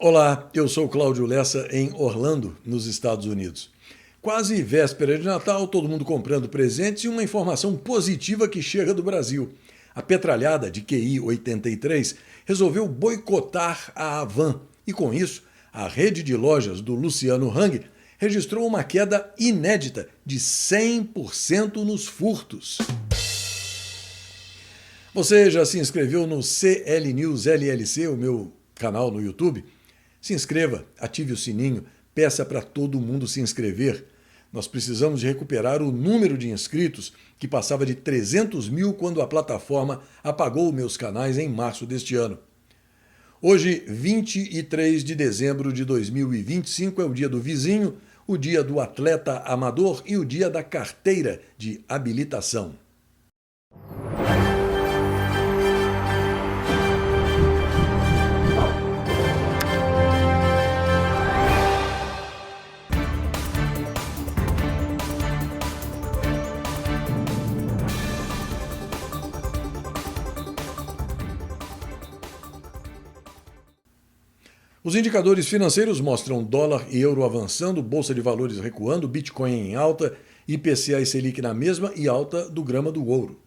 Olá, eu sou Cláudio Lessa em Orlando, nos Estados Unidos. Quase véspera de Natal, todo mundo comprando presentes e uma informação positiva que chega do Brasil. A petralhada de QI 83 resolveu boicotar a Havan e, com isso, a rede de lojas do Luciano Hang registrou uma queda inédita de 100% nos furtos. Você já se inscreveu no CL News LLC, o meu canal no YouTube? Se inscreva, ative o sininho, peça para todo mundo se inscrever. Nós precisamos de recuperar o número de inscritos, que passava de 300 mil quando a plataforma apagou meus canais em março deste ano. Hoje, 23 de dezembro de 2025, é o dia do vizinho, o dia do atleta amador e o dia da carteira de habilitação. Os indicadores financeiros mostram dólar e euro avançando, bolsa de valores recuando, Bitcoin em alta, IPCA e Selic na mesma e alta do grama do ouro.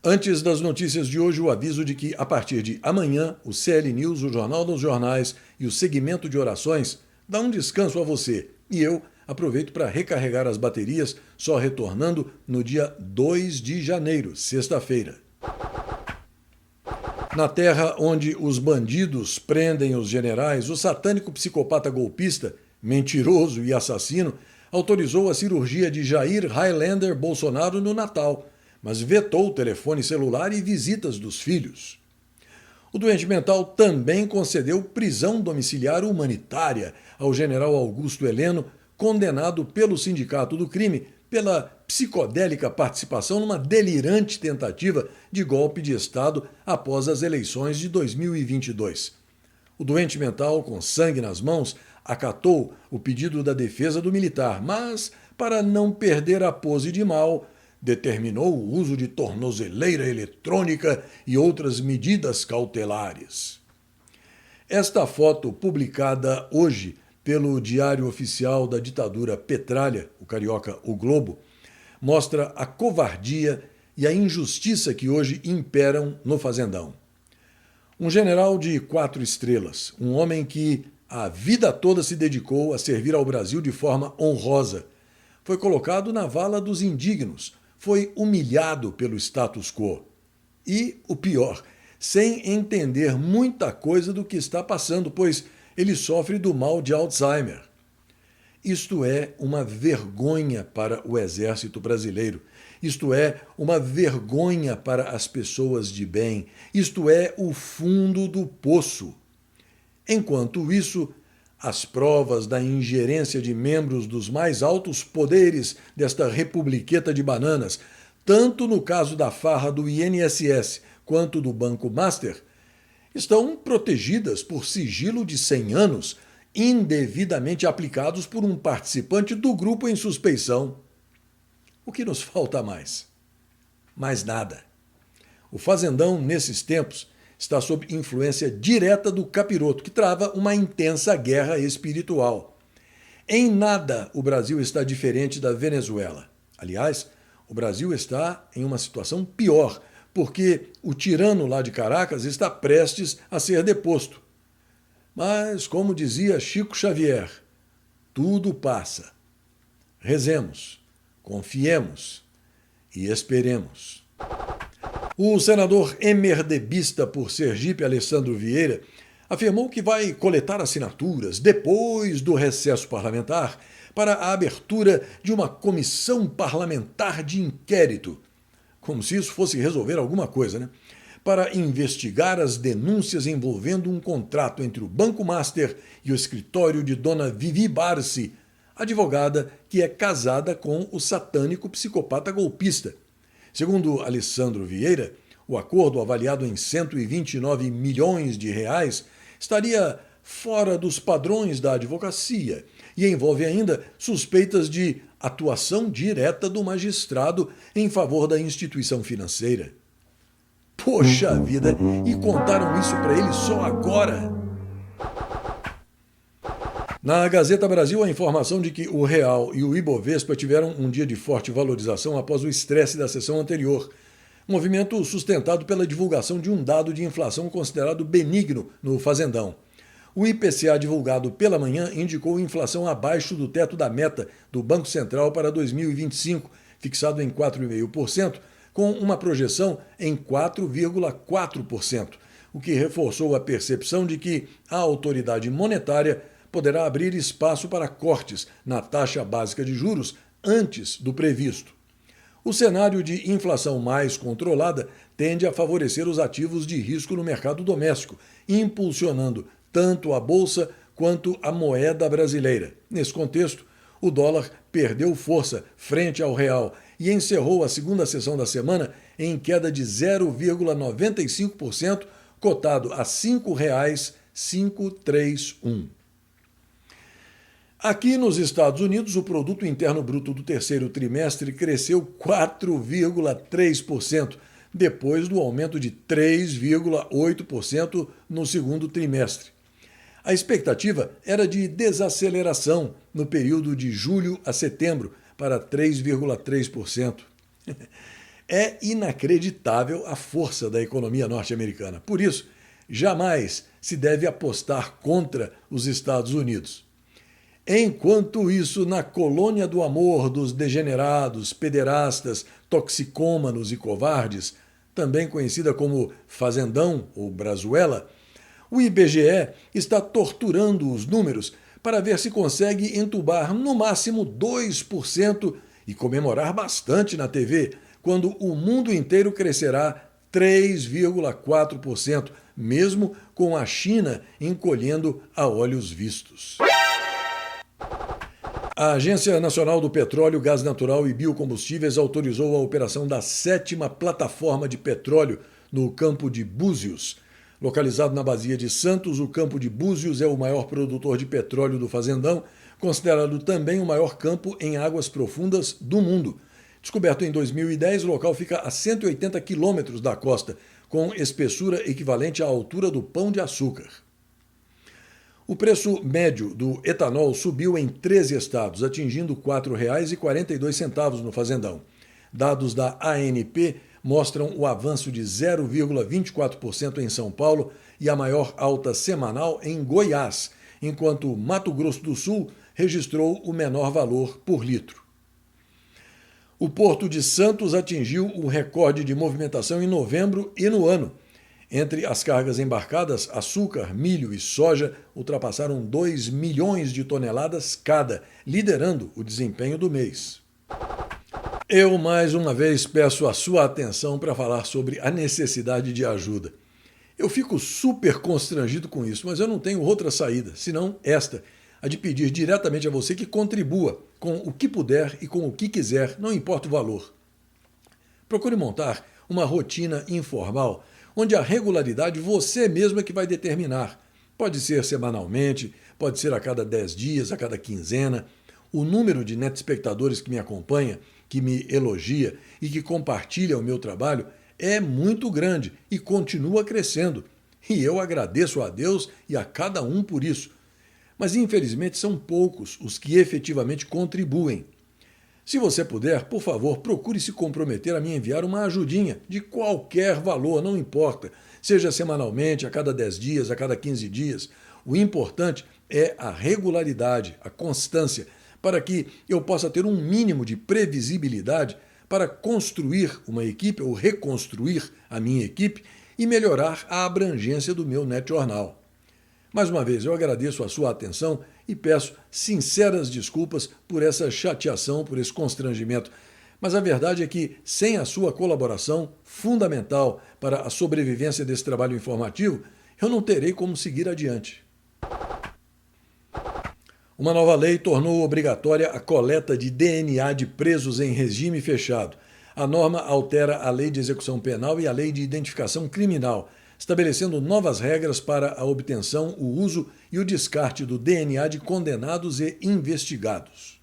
Antes das notícias de hoje, o aviso de que, a partir de amanhã, o CL News, o Jornal dos Jornais e o segmento de orações dá um descanso a você. E eu aproveito para recarregar as baterias, só retornando no dia 2 de janeiro, sexta-feira. Na terra onde os bandidos prendem os generais, o satânico psicopata golpista, mentiroso e assassino, autorizou a cirurgia de Jair Highlander Bolsonaro no Natal, mas vetou o telefone celular e visitas dos filhos. O doente mental também concedeu prisão domiciliar humanitária ao general Augusto Heleno, condenado pelo Sindicato do Crime pela psicodélica participação numa delirante tentativa de golpe de Estado após as eleições de 2022. O doente mental, com sangue nas mãos, acatou o pedido da defesa do militar, mas, para não perder a pose de mal, determinou o uso de tornozeleira eletrônica e outras medidas cautelares. Esta foto, publicada hoje pelo Diário Oficial da Ditadura Petralha, o carioca O Globo, mostra a covardia e a injustiça que hoje imperam no Fazendão. Um general de 4 estrelas, um homem que a vida toda se dedicou a servir ao Brasil de forma honrosa, foi colocado na vala dos indignos, foi humilhado pelo status quo. E, o pior, sem entender muita coisa do que está passando, pois ele sofre do mal de Alzheimer. Isto é uma vergonha para o Exército Brasileiro. Isto é uma vergonha para as pessoas de bem. Isto é o fundo do poço. Enquanto isso, as provas da ingerência de membros dos mais altos poderes desta republiqueta de bananas, tanto no caso da farra do INSS quanto do Banco Master, estão protegidas por sigilo de 100 anos, indevidamente aplicados por um participante do grupo em suspeição. O que nos falta mais? Mais nada. O Fazendão, nesses tempos, está sob influência direta do capiroto, que trava uma intensa guerra espiritual. Em nada o Brasil está diferente da Venezuela. Aliás, o Brasil está em uma situação pior, porque o tirano lá de Caracas está prestes a ser deposto. Mas, como dizia Chico Xavier, tudo passa. Rezemos, confiemos e esperemos. O senador emerdebista por Sergipe, Alessandro Vieira, afirmou que vai coletar assinaturas depois do recesso parlamentar para a abertura de uma comissão parlamentar de inquérito, como se isso fosse resolver alguma coisa, né? Para investigar as denúncias envolvendo um contrato entre o Banco Master e o escritório de Dona Vivi Barsi, advogada que é casada com o satânico psicopata golpista. Segundo Alessandro Vieira, o acordo, avaliado em 129 milhões de reais, estaria fora dos padrões da advocacia e envolve ainda suspeitas de atuação direta do magistrado em favor da instituição financeira. Poxa vida, e contaram isso para ele só agora? Na Gazeta Brasil, a informação de que o Real e o Ibovespa tiveram um dia de forte valorização após o estresse da sessão anterior. Movimento sustentado pela divulgação de um dado de inflação considerado benigno no Fazendão. O IPCA divulgado pela manhã indicou inflação abaixo do teto da meta do Banco Central para 2025, fixado em 4,5%, com uma projeção em 4,4%, o que reforçou a percepção de que a autoridade monetária poderá abrir espaço para cortes na taxa básica de juros antes do previsto. O cenário de inflação mais controlada tende a favorecer os ativos de risco no mercado doméstico, impulsionando tanto a bolsa quanto a moeda brasileira. Nesse contexto, o dólar perdeu força frente ao real e encerrou a segunda sessão da semana em queda de 0,95%, cotado a R$ 5,531. Aqui nos Estados Unidos, o Produto Interno Bruto do terceiro trimestre cresceu 4,3%, depois do aumento de 3,8% no segundo trimestre. A expectativa era de desaceleração no período de julho a setembro, para 3,3%. É inacreditável a força da economia norte-americana. Por isso, jamais se deve apostar contra os Estados Unidos. Enquanto isso, na colônia do amor dos degenerados, pederastas, toxicômanos e covardes, também conhecida como Fazendão ou Brazuela, o IBGE está torturando os números para ver se consegue entubar no máximo 2% e comemorar bastante na TV, quando o mundo inteiro crescerá 3,4%, mesmo com a China encolhendo a olhos vistos. A Agência Nacional do Petróleo, Gás Natural e Biocombustíveis autorizou a operação da 7ª plataforma de petróleo no Campo de Búzios. Localizado na Bacia de Santos, o Campo de Búzios é o maior produtor de petróleo do Fazendão, considerado também o maior campo em águas profundas do mundo. Descoberto em 2010, o local fica a 180 quilômetros da costa, com espessura equivalente à altura do Pão de Açúcar. O preço médio do etanol subiu em 13 estados, atingindo R$ 4,42 no Fazendão. Dados da ANP mostram o avanço de 0,24% em São Paulo e a maior alta semanal em Goiás, enquanto Mato Grosso do Sul registrou o menor valor por litro. O Porto de Santos atingiu o recorde de movimentação em novembro e no ano. Entre as cargas embarcadas, açúcar, milho e soja ultrapassaram 2 milhões de toneladas cada, liderando o desempenho do mês. Eu, mais uma vez, peço a sua atenção para falar sobre a necessidade de ajuda. Eu fico super constrangido com isso, mas eu não tenho outra saída, senão esta, a de pedir diretamente a você que contribua com o que puder e com o que quiser, não importa o valor. Procure montar uma rotina informal, onde a regularidade você mesmo é que vai determinar. Pode ser semanalmente, pode ser a cada 10 dias, a cada quinzena. O número de netespectadores que me acompanha, que me elogia e que compartilha o meu trabalho é muito grande e continua crescendo. E eu agradeço a Deus e a cada um por isso. Mas, infelizmente, são poucos os que efetivamente contribuem. Se você puder, por favor, procure se comprometer a me enviar uma ajudinha, de qualquer valor, não importa, seja semanalmente, a cada 10 dias, a cada 15 dias. O importante é a regularidade, a constância, para que eu possa ter um mínimo de previsibilidade para construir uma equipe ou reconstruir a minha equipe e melhorar a abrangência do meu NetJornal. Mais uma vez, eu agradeço a sua atenção e peço sinceras desculpas por essa chateação, por esse constrangimento. Mas a verdade é que, sem a sua colaboração, fundamental para a sobrevivência desse trabalho informativo, eu não terei como seguir adiante. Uma nova lei tornou obrigatória a coleta de DNA de presos em regime fechado. A norma altera a Lei de Execução Penal e a Lei de Identificação Criminal, estabelecendo novas regras para a obtenção, o uso e o descarte do DNA de condenados e investigados.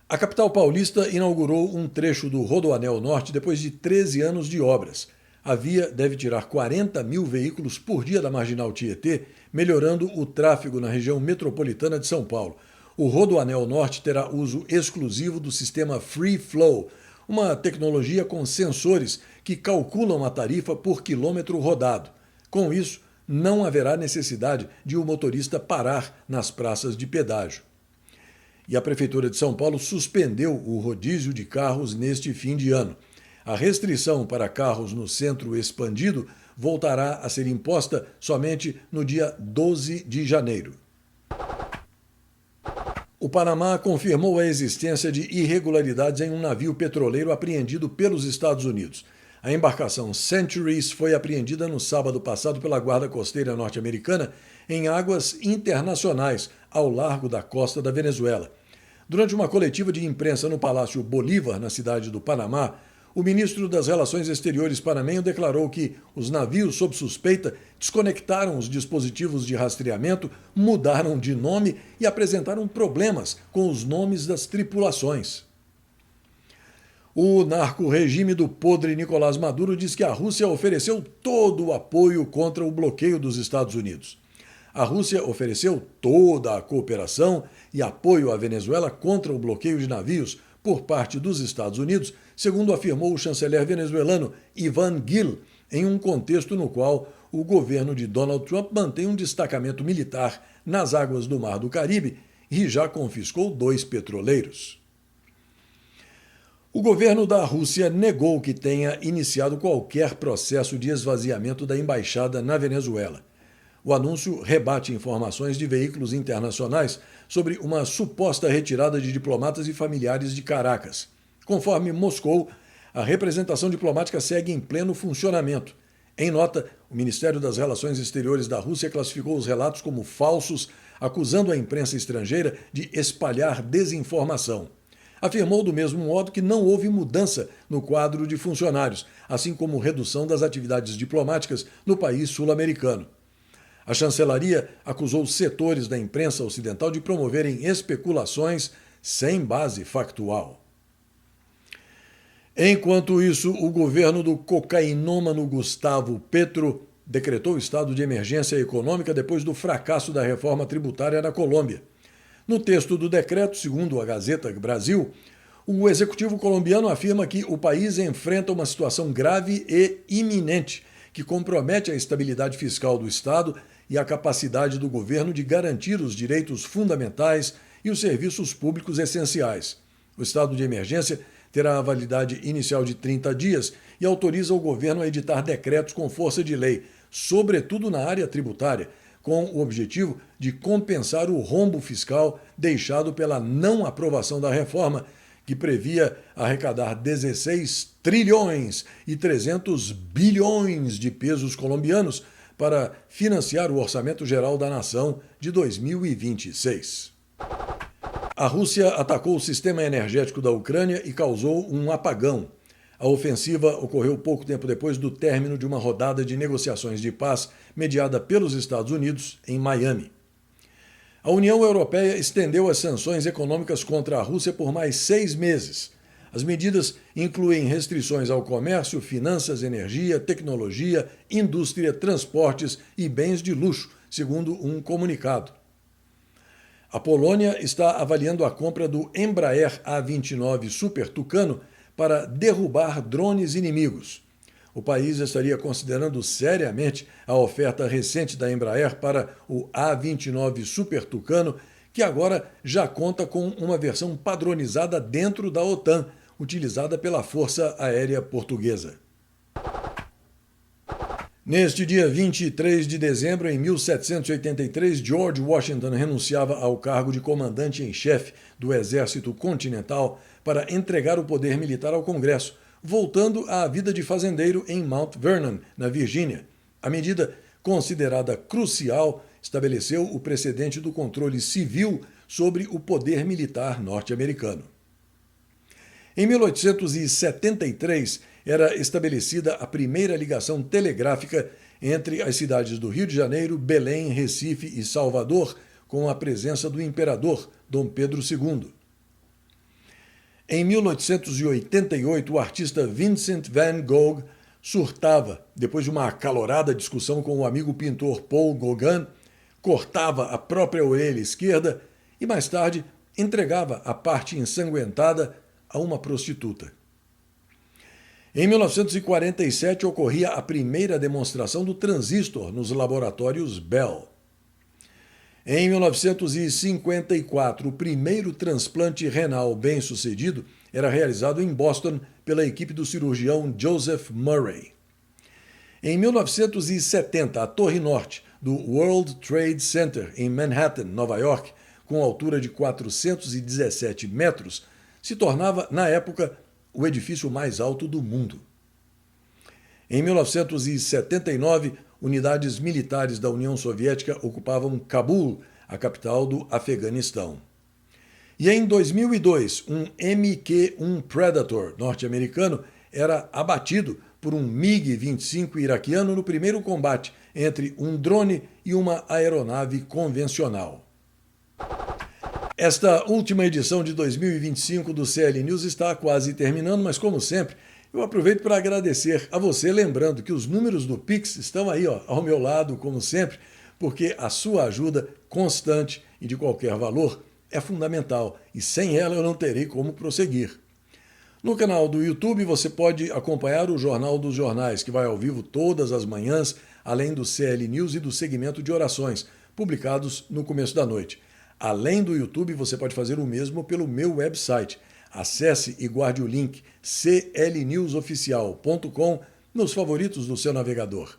A capital paulista inaugurou um trecho do Rodoanel Norte depois de 13 anos de obras. A via deve tirar 40 mil veículos por dia da Marginal Tietê, melhorando o tráfego na região metropolitana de São Paulo. O Rodoanel Norte terá uso exclusivo do sistema Free Flow, uma tecnologia com sensores que calculam a tarifa por quilômetro rodado. Com isso, não haverá necessidade de o motorista parar nas praças de pedágio. E a Prefeitura de São Paulo suspendeu o rodízio de carros neste fim de ano. A restrição para carros no centro expandido voltará a ser imposta somente no dia 12 de janeiro. O Panamá confirmou a existência de irregularidades em um navio petroleiro apreendido pelos Estados Unidos. A embarcação Centuries foi apreendida no sábado passado pela Guarda Costeira norte-americana em águas internacionais, ao largo da costa da Venezuela. Durante uma coletiva de imprensa no Palácio Bolívar, na cidade do Panamá, o ministro das Relações Exteriores panamenho declarou que os navios sob suspeita desconectaram os dispositivos de rastreamento, mudaram de nome e apresentaram problemas com os nomes das tripulações. O narco-regime do podre Nicolás Maduro diz que a Rússia ofereceu todo o apoio contra o bloqueio dos Estados Unidos. A Rússia ofereceu toda a cooperação e apoio à Venezuela contra o bloqueio de navios por parte dos Estados Unidos, segundo afirmou o chanceler venezuelano Iván Gil, em um contexto no qual o governo de Donald Trump mantém um destacamento militar nas águas do Mar do Caribe e já confiscou 2 petroleiros. O governo da Rússia negou que tenha iniciado qualquer processo de esvaziamento da embaixada na Venezuela. O anúncio rebate informações de veículos internacionais sobre uma suposta retirada de diplomatas e familiares de Caracas. Conforme Moscou, a representação diplomática segue em pleno funcionamento. Em nota, o Ministério das Relações Exteriores da Rússia classificou os relatos como falsos, acusando a imprensa estrangeira de espalhar desinformação. Afirmou do mesmo modo que não houve mudança no quadro de funcionários, assim como redução das atividades diplomáticas no país sul-americano. A chancelaria acusou setores da imprensa ocidental de promoverem especulações sem base factual. Enquanto isso, o governo do cocainômano Gustavo Petro decretou estado de emergência econômica depois do fracasso da reforma tributária na Colômbia. No texto do decreto, segundo a Gazeta Brasil, o executivo colombiano afirma que o país enfrenta uma situação grave e iminente que compromete a estabilidade fiscal do Estado e a capacidade do governo de garantir os direitos fundamentais e os serviços públicos essenciais. O estado de emergência terá a validade inicial de 30 dias e autoriza o governo a editar decretos com força de lei, sobretudo na área tributária, com o objetivo de compensar o rombo fiscal deixado pela não aprovação da reforma, que previa arrecadar 16 trilhões e 300 bilhões de pesos colombianos para financiar o Orçamento Geral da Nação de 2026. A Rússia atacou o sistema energético da Ucrânia e causou um apagão. A ofensiva ocorreu pouco tempo depois do término de uma rodada de negociações de paz mediada pelos Estados Unidos em Miami. A União Europeia estendeu as sanções econômicas contra a Rússia por mais 6 meses. As medidas incluem restrições ao comércio, finanças, energia, tecnologia, indústria, transportes e bens de luxo, segundo um comunicado. A Polônia está avaliando a compra do Embraer A29 Super Tucano para derrubar drones inimigos. O país estaria considerando seriamente a oferta recente da Embraer para o A29 Super Tucano, que agora já conta com uma versão padronizada dentro da OTAN, utilizada pela Força Aérea Portuguesa. Neste dia 23 de dezembro, em 1783, George Washington renunciava ao cargo de comandante em chefe do Exército Continental para entregar o poder militar ao Congresso, voltando à vida de fazendeiro em Mount Vernon, na Virgínia. A medida, considerada crucial, estabeleceu o precedente do controle civil sobre o poder militar norte-americano. Em 1873, era estabelecida a primeira ligação telegráfica entre as cidades do Rio de Janeiro, Belém, Recife e Salvador, com a presença do imperador Dom Pedro II. Em 1888, o artista Vincent van Gogh surtava depois de uma acalorada discussão com o amigo pintor Paul Gauguin, cortava a própria orelha esquerda e mais tarde entregava a parte ensanguentada a uma prostituta. Em 1947 ocorria a primeira demonstração do transistor nos laboratórios Bell. Em 1954, o primeiro transplante renal bem-sucedido era realizado em Boston pela equipe do cirurgião Joseph Murray. Em 1970, a Torre Norte do World Trade Center em Manhattan, Nova York, com altura de 417 metros, se tornava, na época, o edifício mais alto do mundo. Em 1979, unidades militares da União Soviética ocupavam Cabul, a capital do Afeganistão. E em 2002, um MQ-1 Predator norte-americano era abatido por um MiG-25 iraquiano no primeiro combate entre um drone e uma aeronave convencional. Esta última edição de 2025 do CL News está quase terminando, mas como sempre, eu aproveito para agradecer a você, lembrando que os números do Pix estão aí ao meu lado, como sempre, porque a sua ajuda constante e de qualquer valor é fundamental e sem ela eu não terei como prosseguir. No canal do YouTube você pode acompanhar o Jornal dos Jornais, que vai ao vivo todas as manhãs, além do CL News e do segmento de orações, publicados no começo da noite. Além do YouTube, você pode fazer o mesmo pelo meu website. Acesse e guarde o link clnewsoficial.com nos favoritos do seu navegador.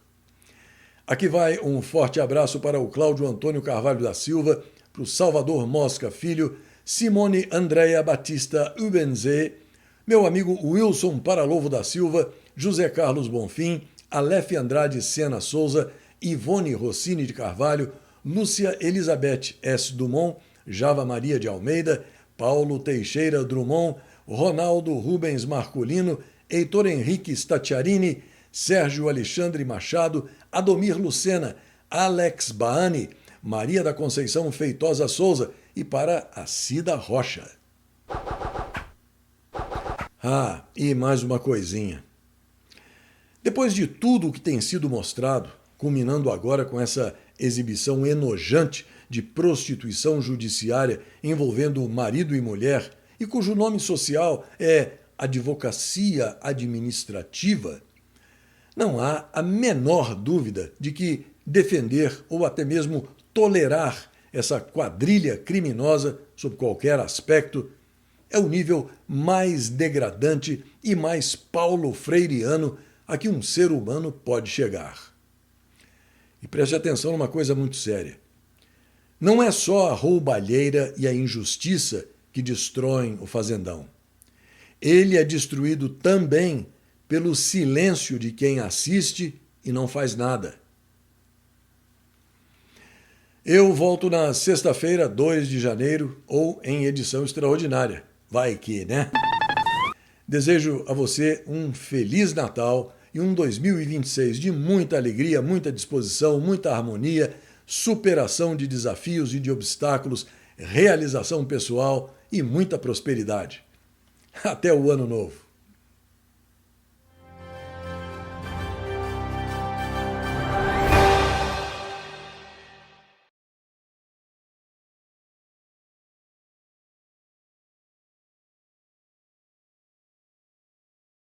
Aqui vai um forte abraço para o Cláudio Antônio Carvalho da Silva, para o Salvador Mosca Filho, Simone Andréa Batista Ubenzé, meu amigo Wilson Paralovo da Silva, José Carlos Bonfim, Aleph Andrade Sena Souza, Ivone Rossini de Carvalho, Lúcia Elizabeth S. Dumont, Java Maria de Almeida, Paulo Teixeira Drummond, Ronaldo Rubens Marcolino, Heitor Henrique Stacciarini, Sérgio Alexandre Machado, Adomir Lucena, Alex Baani, Maria da Conceição Feitosa Souza e para a Cida Rocha. E mais uma coisinha. Depois de tudo o que tem sido mostrado, culminando agora com essa exibição enojante de prostituição judiciária envolvendo marido e mulher, e cujo nome social é advocacia administrativa, não há a menor dúvida de que defender ou até mesmo tolerar essa quadrilha criminosa, sob qualquer aspecto, é o nível mais degradante e mais paulo freireano a que um ser humano pode chegar. E preste atenção numa coisa muito séria. Não é só a roubalheira e a injustiça que destroem o fazendão. Ele é destruído também pelo silêncio de quem assiste e não faz nada. Eu volto na sexta-feira, 2 de janeiro, ou em edição extraordinária. Vai que, né? Desejo a você um Feliz Natal e um 2026 de muita alegria, muita disposição, muita harmonia, superação de desafios e de obstáculos, realização pessoal e muita prosperidade. Até o ano novo!